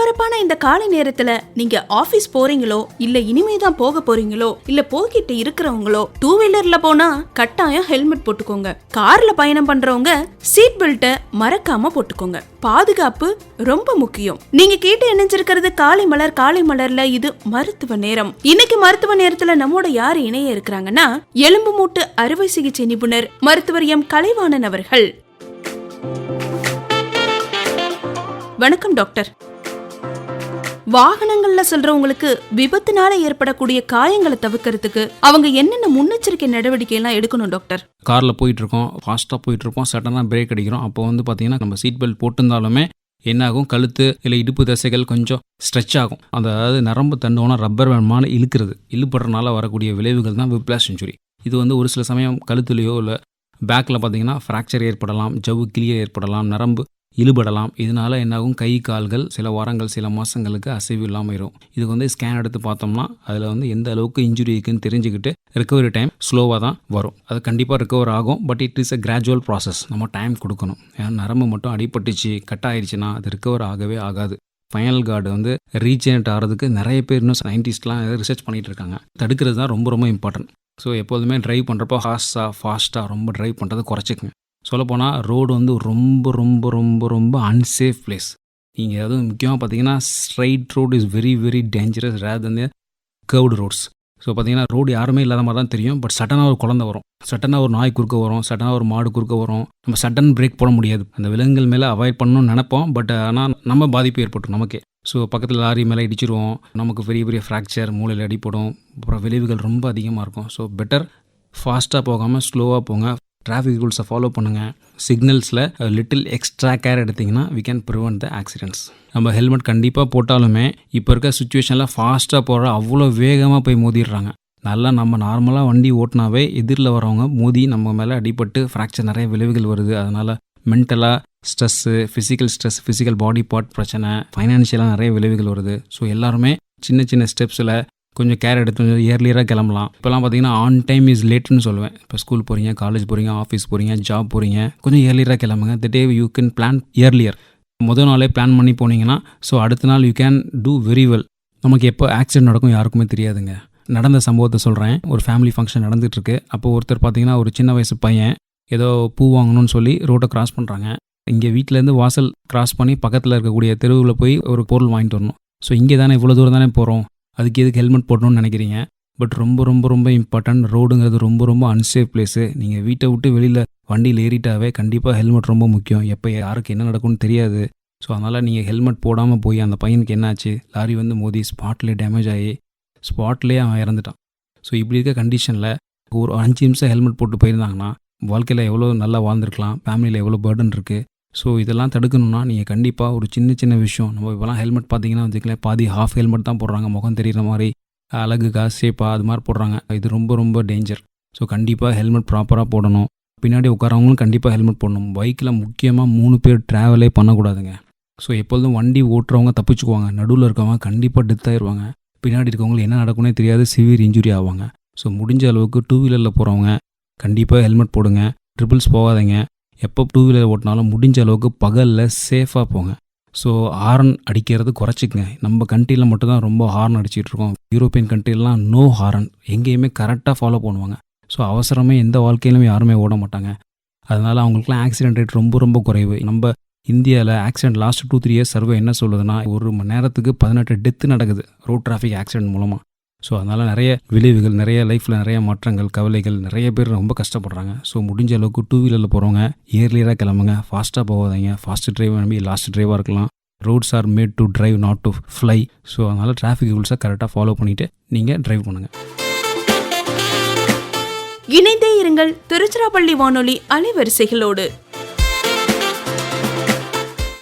பரபரப்பான இந்த காலை நேரத்துல நீங்க ஆபீஸ் போறீங்களோ இல்ல இனிமேதான் போக போறீங்களோ இல்ல போய்கிட்டு இருக்கிறவங்களோ, டூ வீலர்ல போனா கட்டாயம் ஹெல்மெட் போட்டுக்கோங்க. கார்ல பயணம் பண்றவங்க சீட் பெல்ட்டை மறக்காம போட்டுக்கோங்க. பாதுகாப்பு ரொம்ப முக்கியம். நீங்க கேட்டு இணைஞ்சிருக்கிறது காலை மலர். காலை மலர்ல இது மருத்துவ நேரம். இன்னைக்கு மருத்துவ நேரத்துல நம்மோட யாரு இணைய இருக்கிறாங்கன்னா, எலும்பு மூட்டு அறுவை சிகிச்சை நிபுணர் மருத்துவர் எம் கலைவாணன் அவர்கள். வணக்கம் டாக்டர். வாகனங்கள்ல செல்றவங்களுக்கு விபத்துனால ஏற்படக்கூடிய காயங்களை தவிர்க்கிறதுக்கு அவங்க என்னென்ன முன்னெச்சரிக்கை நடவடிக்கை எல்லாம் எடுக்கணும் டாக்டர்? கார்ல போயிட்டு இருக்கோம், ஃபாஸ்ட்டாக போயிட்டு இருப்போம், சடனாக பிரேக் அடிக்கிறோம். அப்போ பார்த்தீங்கன்னா நம்ம சீட் பெல்ட் போட்டிருந்தாலுமே என்ன ஆகும், கழுத்து இல்லை இடுப்பு தசைகள் கொஞ்சம் ஸ்ட்ரெச் ஆகும். அதாவது நரம்பு தண்டோனா ரப்பர் வேணுமான இழுப்படுறதுனால வரக்கூடிய விளைவுகள் தான் விப்ளாஷ் இன்ஜுரி. இது ஒரு சில சமயம் கழுத்துலையோ இல்லை பேக்கில் பார்த்தீங்கன்னா ஃப்ராக்சர் ஏற்படலாம், ஜவ்வு கிளியர் ஏற்படலாம், நரம்பு இழுபடலாம். இதனால என்னாகும், கை கால்கள் சில வாரங்கள் சில மாதங்களுக்கு அசைவு இல்லாமல் இருக்கும். இதுக்கு ஸ்கேன் எடுத்து பார்த்தோம்னா அதில் எந்த அளவுக்கு இன்ஜுரி இருக்குன்னு தெரிஞ்சுக்கிட்டு ரெக்கவரி டைம் ஸ்லோவாக தான் வரும். அது கண்டிப்பாக ரெக்கவர் ஆகும். But it is a gradual process. நம்ம டைம் கொடுக்கணும். ஏன்னா நரம்பு மட்டும் அடிபட்டுச்சு கட் ஆயிடுச்சுன்னா அது ரெக்கவர் ஆகவே ஆகாது. ஃபைனல் கார்டு ரீஜெனரேட் ஆகிறதுக்கு நிறைய பேர் இன்னும் சயின்டிஸ்ட்லாம் ரிசர்ச் பண்ணிகிட்டு இருக்காங்க. தடுக்கிறது தான் ரொம்ப ரொம்ப இம்பார்ட்டன்ட். ஸோ எப்போதுமே ட்ரைவ் பண்ணுறப்போ ஃபாஸ்ட்டாக ரொம்ப ட்ரைவ் பண்ணுறது குறைச்சிக்கங்க. சொல்லப்போனால் ரோடு ரொம்ப ரொம்ப ரொம்ப ரொம்ப அன்சேஃப் பிளேஸ். நீங்கள் அதுவும் முக்கியமாக பார்த்தீங்கன்னா straight road is very very dangerous ரேர் தன் கர்வ்டு ரோட்ஸ். ஸோ பார்த்தீங்கன்னா ரோடு யாருமே இல்லாத மாதிரி தான் தெரியும். பட் சடனாக ஒரு குழந்தை வரும், சடனாக ஒரு நாய் குறுக்க வரும், சடனாக ஒரு மாடு குறுக்க வரும். நம்ம சடன் பிரேக் போட முடியாது. அந்த விலங்குகள் மேலே அவாய்ட் பண்ணணும்னு நினைப்போம். பட் ஆனால் நம்ம பாதிப்பு ஏற்பட்டும் நமக்கே. ஸோ பக்கத்தில் லாரி மேலே இடிச்சிருவோம், நமக்கு பெரிய பெரிய ஃப்ராக்சர், மூளையில் அடிப்படும், அப்புறம் விளைவுகள் ரொம்ப அதிகமாக இருக்கும். ஸோ பெட்டர் ஃபாஸ்ட்டாக போகாமல் ஸ்லோவாக போங்க. டிராஃபிக் ரூல்ஸை ஃபாலோ பண்ணுங்கள். சிக்னல்ஸில் லிட்டில் எக்ஸ்ட்ரா கேர் எடுத்திங்கன்னா we can prevent the accidents. நம்ம ஹெல்மெட் கண்டிப்பாக போட்டாலுமே இப்போ இருக்க சுச்சுவேஷனில் ஃபாஸ்ட்டாக போகிற அவ்வளோ வேகமாக போய் மோதிடுறாங்க. நல்லா நம்ம நார்மலாக வண்டி ஓட்டினாவே எதிரில் வரவங்க மோதி நம்ம மேலே அடிபட்டு ஃப்ராக்சர் நிறைய விளைவுகள் வருது. அதனால் மென்டலாக stress, physical stress, physical body part பிரச்சனை, ஃபைனான்ஷியலாக நிறைய விளைவுகள் வருது. ஸோ எல்லாருமே சின்ன சின்ன ஸ்டெப்ஸில் கொஞ்சம் கேர் எடுத்து கொஞ்சம் இயர்லியராக கிளம்பலாம். இப்போலாம் பார்த்தீங்கன்னா ஆன் டைம் இஸ் லேட்னு சொல்லுவேன். இப்போ ஸ்கூல் போகிறீங்க, காலேஜ் போகிறீங்க, ஆஃபீஸ் போகிறீங்க, ஜாப் போகிறீங்க, கொஞ்சம் இயர்லியராக கிளம்புங்க. The day you can plan earlier. முதல் நாளே பிளான் பண்ணி போனீங்கன்னா ஸோ அடுத்த நாள் you can do very well. நமக்கு எப்போ ஆக்சிடென்ட் நடக்கும் யாருக்குமே தெரியாதுங்க. நடந்த சம்பவத்தை சொல்கிறேன். ஒரு ஃபேமிலி ஃபங்க்ஷன் நடந்துகிட்ருக்கு. அப்போ ஒருத்தர் பார்த்தீங்கன்னா ஒரு சின்ன வயசு பையன் ஏதோ பூ வாங்கணும்னு சொல்லி ரோட்டை கிராஸ் பண்ணுறாங்க. இங்கே வீட்டிலேருந்து வாசல் கிராஸ் பண்ணி பக்கத்தில் இருக்கக்கூடிய தெருவில் போய் ஒரு பொருள் வாங்கிட்டு வரணும். ஸோ இங்கே தானே இவ்வளோ தூரம் தானே போகிறோம், அதுக்கு எதுக்கு ஹெல்மெட் போடணும்னு நினைக்கிறீங்க. பட் ரொம்ப ரொம்ப ரொம்ப இம்பார்ட்டன்ட். ரோடுங்கிறது ரொம்ப ரொம்ப அன்சேஃப் பிளேஸு. நீங்கள் வீட்டை விட்டு வெளியில் வண்டியில் ஏறிட்டாவே கண்டிப்பாக ஹெல்மெட் ரொம்ப முக்கியம். எப்போ யாருக்கு என்ன நடக்கும்னு தெரியாது. ஸோ அதனால் நீங்கள் ஹெல்மெட் போடாமல் போய் அந்த பையனுக்கு என்னாச்சு, லாரி மோதி ஸ்பாட்லேயே டேமேஜ் ஆகி ஸ்பாட்லேயே அவன் இறந்துட்டான். ஸோ இப்படி இருக்க கண்டிஷனில் ஒரு 5 நிமிஷம் ஹெல்மெட் போட்டு போயிருந்தாங்கன்னா வாழ்க்கையில் எவ்வளோ நல்லா வாழ்ந்துருக்கலாம், ஃபேமிலியில் எவ்வளோ பேர்டன் இருக்குது. ஸோ இதெல்லாம் தடுக்கணும்னா நீங்கள் கண்டிப்பாக ஒரு சின்ன சின்ன விஷயம். நம்ம இப்போலாம் ஹெல்மெட் பார்த்தீங்கன்னா வச்சுக்கலாம், பாதி ஹாஃப் ஹெல்மெட் தான் போடுறாங்க, முகம் தெரிகிற மாதிரி, அழகுக்கா ஷேப்பாக அது மாதிரி போடுறாங்க. இது ரொம்ப ரொம்ப டேஞ்சர். ஸோ கண்டிப்பாக ஹெல்மெட் ப்ராப்பராக போடணும். பின்னாடி உட்காரவங்களும் கண்டிப்பாக ஹெல்மெட் போடணும். பைக்கில் முக்கியமாக 3 பேர் ட்ராவலே பண்ணக்கூடாதுங்க. ஸோ எப்பொழுதும் வண்டி ஓட்டுறவங்க தப்பிச்சுக்குவாங்க, நடுவில் இருக்கவங்க கண்டிப்பாக டெத் ஆயிடுவாங்க, பின்னாடி இருக்கவங்களுக்கு என்ன நடக்கும்னே தெரியாது, சிவியர் இன்ஜுரி ஆவாங்க. ஸோ முடிஞ்ச அளவுக்கு டூ வீலரில் போகிறவங்க கண்டிப்பாக ஹெல்மெட் போடுங்க. ட்ரிபிள்ஸ் போகாதீங்க. எப்போ டூ வீலர் ஓட்டினாலும் முடிஞ்ச அளவுக்கு பகலில் சேஃபாக போங்க. ஸோ ஹார்ன் அடிக்கிறது குறைச்சிக்கங்க. நம்ம கண்ட்ரியில் மட்டும்தான் ரொம்ப ஹார்ன் அடிச்சிட்டு இருக்கோம். யூரோப்பியன் கண்ட்ரிலாம் நோ ஹார்ன், எங்கேயுமே கரெக்டாக ஃபாலோ பண்ணுவாங்க. ஸோ அவசரமே எந்த வாழ்க்கையிலுமே யாருமே ஓட மாட்டாங்க. அதனால் அவங்களுக்குலாம் ஆக்சிடென்ட் ரேட் ரொம்ப ரொம்ப குறைவு. நம்ம இந்தியாவில் ஆக்சிடென்ட் லாஸ்ட் 2-3 இயர்ஸ் சர்வே என்ன சொல்லுதுன்னா, ஒரு மணி நேரத்துக்கு 18 டெத்து நடக்குது ரோட் டிராஃபிக் ஆக்சிடென்ட் மூலமாக. ஸோ அதனால் நிறைய விளைவுகள், நிறைய லைஃப்பில் நிறைய மாற்றங்கள், கவலைகள், நிறைய பேர் ரொம்ப கஷ்டப்படுறாங்க. ஸோ முடிஞ்ச அளவுக்கு டூ வீலரில் போகிறவங்க இயர்லியராக கிளம்புங்க. ஃபாஸ்ட்டாக போகாதீங்க. ஃபாஸ்ட் டிரைவ் நம்பி லாஸ்ட் டிரைவாக இருக்கலாம். Roads are made to drive, not to fly. So அதனால் டிராஃபிக் ரூல்ஸை கரெக்டாக ஃபாலோ பண்ணிவிட்டு நீங்கள் டிரைவ் பண்ணுங்கள். இணைந்தே இருங்கள் திருச்சிராப்பள்ளி வானொலி அலைவரிசைகளோடு.